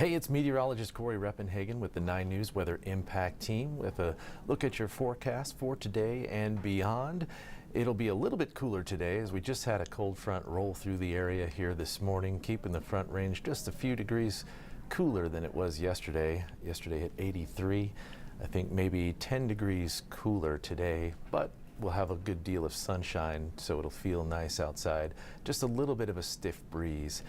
Hey, it's meteorologist Cory Reppenhagen with the 9 News Weather Impact Team with a look at your forecast for today and beyond. It'll be a little bit cooler today as we just had a cold front roll through the area here this morning, keeping the front range just a few degrees cooler than it was yesterday. Yesterday hit 83. I think maybe 10 degrees cooler today, but we'll have a good deal of sunshine, so it'll feel nice outside. Just a little bit of a stiff breeze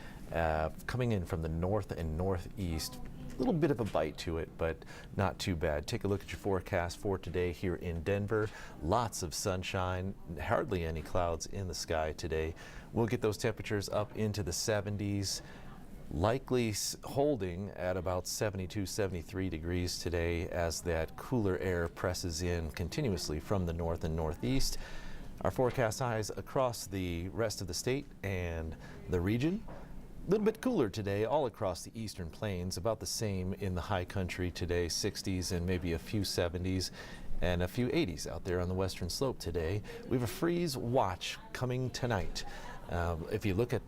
coming in from the north and northeast. A little bit of a bite to it, but not too bad. Take a look at your forecast for today here in Denver. Lots of sunshine, hardly any clouds in the sky today. We'll get those temperatures up into the 70s. Likely holding at about 72, 73 degrees today as that cooler air presses in continuously from the north and northeast. Our forecast highs across the rest of the state and the region. A little bit cooler today all across the eastern plains, about the same in the high country today, 60s and maybe a few 70s and a few 80s out there on the western slope today. We have a freeze watch coming tonight. If you look at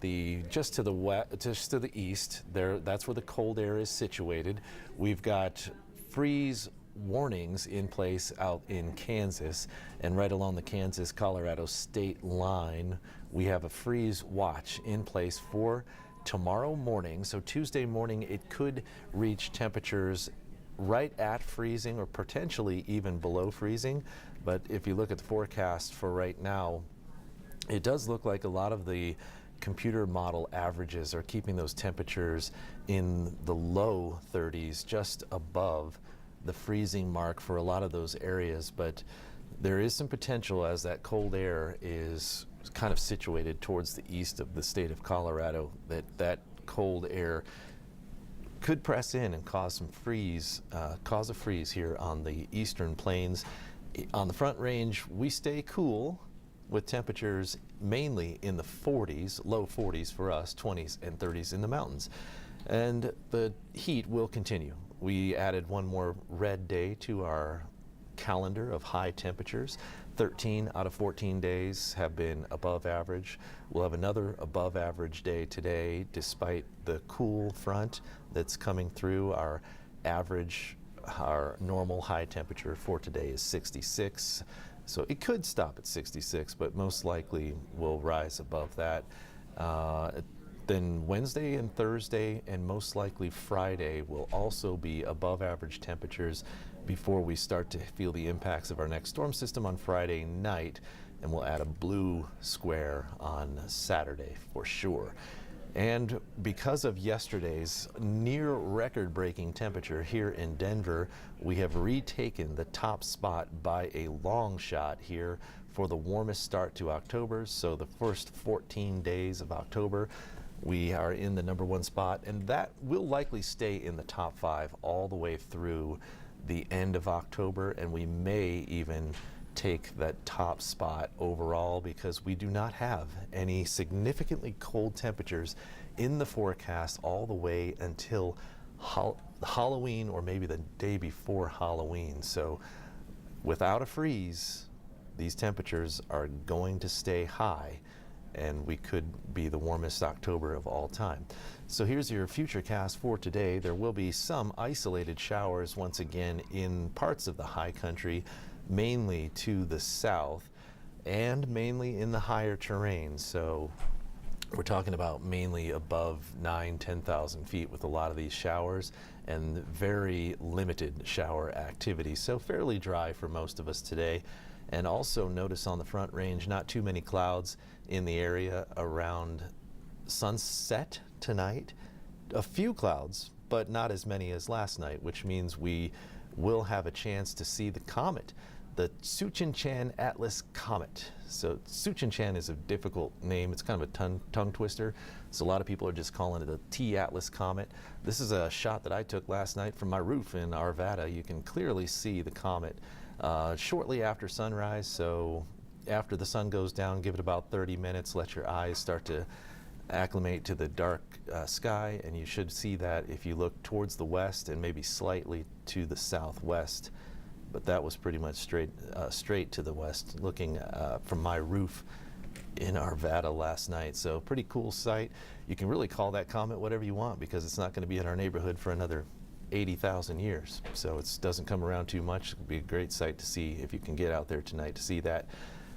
just to the east, that's where the cold air is situated. We've got freeze warnings in place out in Kansas, and right along the Kansas-Colorado state line, we have a freeze watch in place for tomorrow morning. So Tuesday morning, it could reach temperatures right at freezing or potentially even below freezing. But if you look at the forecast for right now, it does look like a lot of the computer model averages are keeping those temperatures in the low 30s, just above the freezing mark for a lot of those areas. But there is some potential as that cold air is kind of situated towards the east of the state of Colorado, that cold air could press in and cause a freeze here on the eastern plains. On the Front Range, we stay cool with temperatures mainly in the 40s, low 40s for us, 20s and 30s in the mountains. And the heat will continue. We added one more red day to our calendar of high temperatures. 13 out of 14 days have been above average. We'll have another above average day today despite the cool front that's coming through. Our normal high temperature for today is 66. So it could stop at 66, but most likely will rise above that. Then Wednesday and Thursday and most likely Friday will also be above average temperatures before we start to feel the impacts of our next storm system on Friday night, and we'll add a blue square on Saturday for sure. And because of yesterday's near record-breaking temperature here in Denver, we have retaken the top spot by a long shot here for the warmest start to October. So the first 14 days of October, we are in the #1 spot, and that will likely stay in the top 5 all the way through the end of October, and we may even take that top spot overall because we do not have any significantly cold temperatures in the forecast all the way until Halloween or maybe the day before Halloween. So without a freeze, these temperatures are going to stay high, and we could be the warmest October of all time. So here's your future cast for today. There will be some isolated showers once again in parts of the high country, mainly to the south and mainly in the higher terrain. So we're talking about mainly above 10,000 feet with a lot of these showers and very limited shower activity. So fairly dry for most of us today. And also notice on the Front Range, not too many clouds in the area around sunset tonight. A few clouds, but not as many as last night, which means we will have a chance to see the comet, the Tsuchinchan Atlas Comet. So Tsuchinchan is a difficult name. It's kind of a tongue twister. So a lot of people are just calling it a T-Atlas Comet. This is a shot that I took last night from my roof in Arvada. You can clearly see the comet shortly after sunrise. So after the sun goes down, give it about 30 minutes, let your eyes start to acclimate to the dark sky, and you should see that if you look towards the west and maybe slightly to the southwest. But that was pretty much straight to the west, looking from my roof in Arvada last night. So pretty cool sight. You can really call that comet whatever you want because it's not going to be in our neighborhood for another 80,000 years. So it doesn't come around too much. It'll be a great sight to see if you can get out there tonight to see that.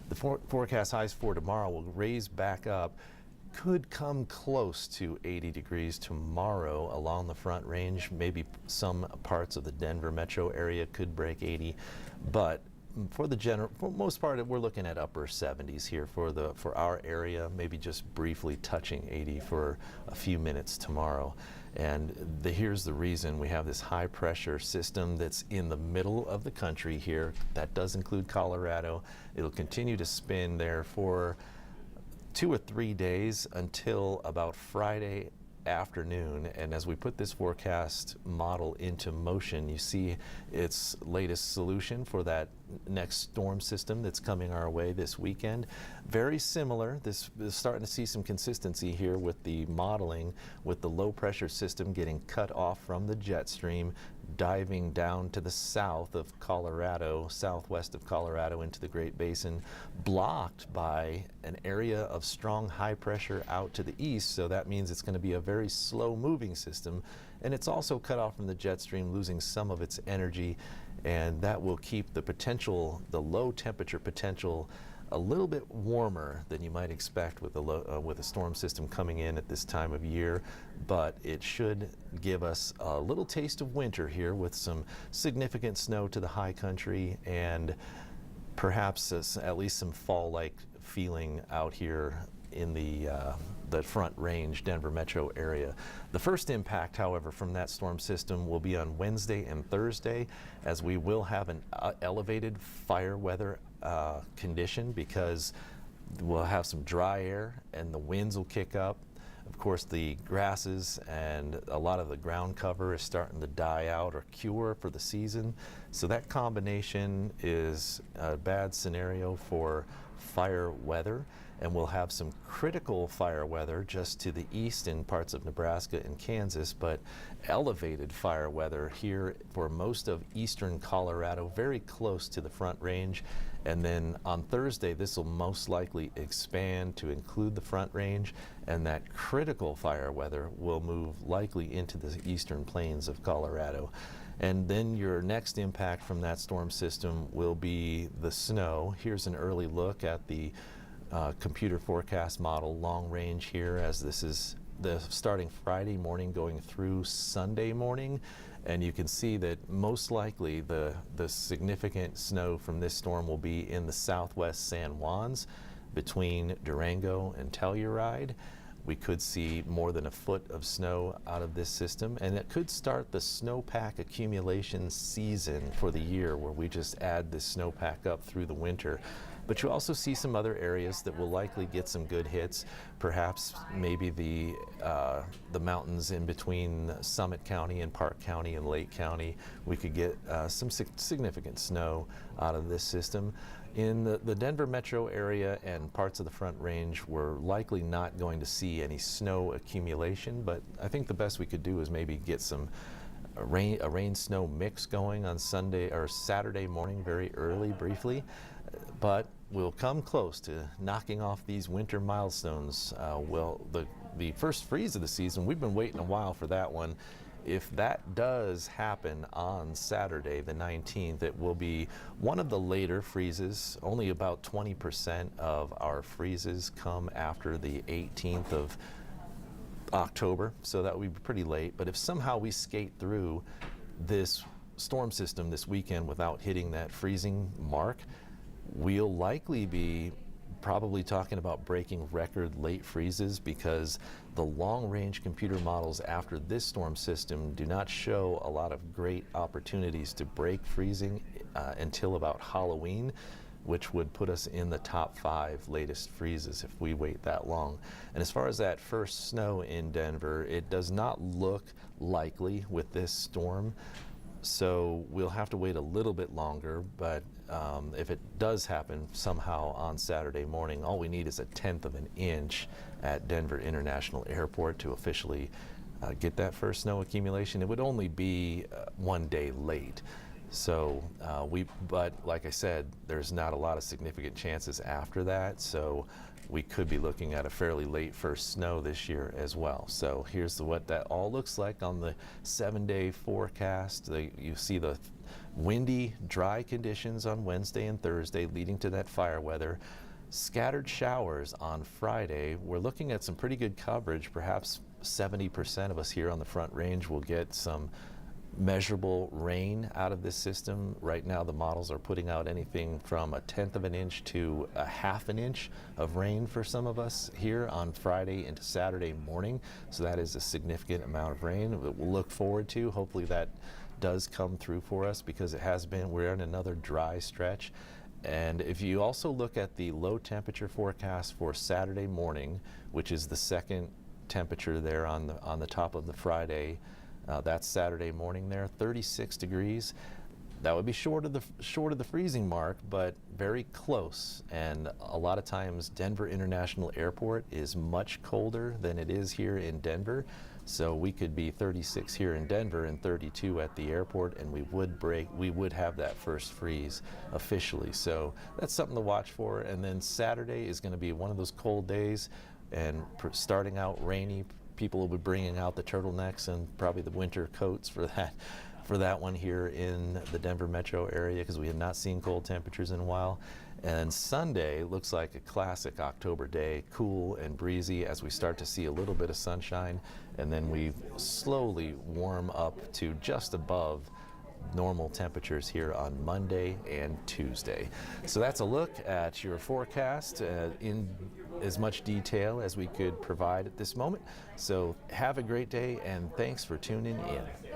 The forecast highs for tomorrow will raise back up. Could come close to 80 degrees tomorrow along the Front Range. Maybe some parts of the Denver metro area could break 80, but for most part, we're looking at upper 70s here for our area. Maybe just briefly touching 80 for a few minutes tomorrow. And here's the reason: we have this high pressure system that's in the middle of the country here. That does include Colorado. It'll continue to spin there for 2 or 3 days until about Friday afternoon. And as we put this forecast model into motion, you see its latest solution for that next storm system that's coming our way this weekend. Very similar. This is starting to see some consistency here with the modeling, with the low pressure system getting cut off from the jet stream, diving down to the south of Colorado, southwest of Colorado into the Great Basin, blocked by an area of strong high pressure out to the east. So that means it's going to be a very slow moving system, and it's also cut off from the jet stream, losing some of its energy, and that will keep the low temperature potential a little bit warmer than you might expect with a storm system coming in at this time of year. But it should give us a little taste of winter here with some significant snow to the high country, and perhaps at least some fall-like feeling out here in the Front Range Denver metro area. The first impact, however, from that storm system will be on Wednesday and Thursday, as we will have an elevated fire weather condition, because we'll have some dry air and the winds will kick up. Of course, the grasses and a lot of the ground cover is starting to die out or cure for the season. So that combination is a bad scenario for fire weather, and we'll have some critical fire weather just to the east in parts of Nebraska and Kansas, but elevated fire weather here for most of eastern Colorado, very close to the Front Range. And then on Thursday, this will most likely expand to include the Front Range, and that critical fire weather will move likely into the eastern plains of Colorado. And then your next impact from that storm system will be the snow. Here's an early look at the computer forecast model long range here, as this is the starting Friday morning going through Sunday morning. And you can see that most likely the significant snow from this storm will be in the southwest San Juans between Durango and Telluride. We could see more than a foot of snow out of this system, and it could start the snowpack accumulation season for the year, where we just add this snowpack up through the winter. But you also see some other areas that will likely get some good hits. Perhaps maybe the mountains in between Summit County and Park County and Lake County. We could get some significant snow out of this system. In the Denver metro area and parts of the Front Range, we're likely not going to see any snow accumulation, but I think the best we could do is maybe get a rain-snow mix going on Sunday or Saturday morning very early, briefly. But we'll come close to knocking off these winter milestones. The first freeze of the season, we've been waiting a while for that one. If that does happen on Saturday, the 19th, it will be one of the later freezes. Only about 20% of our freezes come after the 18th of October, so that would be pretty late. But if somehow we skate through this storm system this weekend without hitting that freezing mark, we'll likely be probably talking about breaking record late freezes, because the long-range computer models after this storm system do not show a lot of great opportunities to break freezing until about Halloween, which would put us in the top 5 latest freezes if we wait that long. And as far as that first snow in Denver, it does not look likely with this storm. So we'll have to wait a little bit longer, but if it does happen somehow on Saturday morning, all we need is 1/10 of an inch at Denver International Airport to officially get that first snow accumulation. It would only be 1 day late. So but like I said, there's not a lot of significant chances after that. So we could be looking at a fairly late first snow this year as well. So here's what that all looks like on the 7-day forecast. You see the windy, dry conditions on Wednesday and Thursday leading to that fire weather. Scattered showers on Friday. We're looking at some pretty good coverage. Perhaps 70% of us here on the Front Range will get some measurable rain out of this system. Right now the models are putting out anything from 1/10 of an inch to 1/2 an inch of rain for some of us here on Friday into Saturday morning. So that is a significant amount of rain that we'll look forward to. Hopefully that does come through for us, because it has been, we're in another dry stretch. And if you also look at the low temperature forecast for Saturday morning, which is the second temperature there on the top of the Friday, that's Saturday morning there, 36 degrees. That would be short of the freezing mark, but very close. And a lot of times Denver International Airport is much colder than it is here in Denver. So we could be 36 here in Denver and 32 at the airport, and we would have that first freeze officially. So that's something to watch for. And then Saturday is going to be one of those cold days, and starting out rainy. People will be bringing out the turtlenecks and probably the winter coats for that one here in the Denver metro area, because we have not seen cold temperatures in a while. And Sunday looks like a classic October day, cool and breezy as we start to see a little bit of sunshine, and then we slowly warm up to just above normal temperatures here on Monday and Tuesday. So that's a look at your forecast in as much detail as we could provide at this moment. So have a great day, and thanks for tuning in.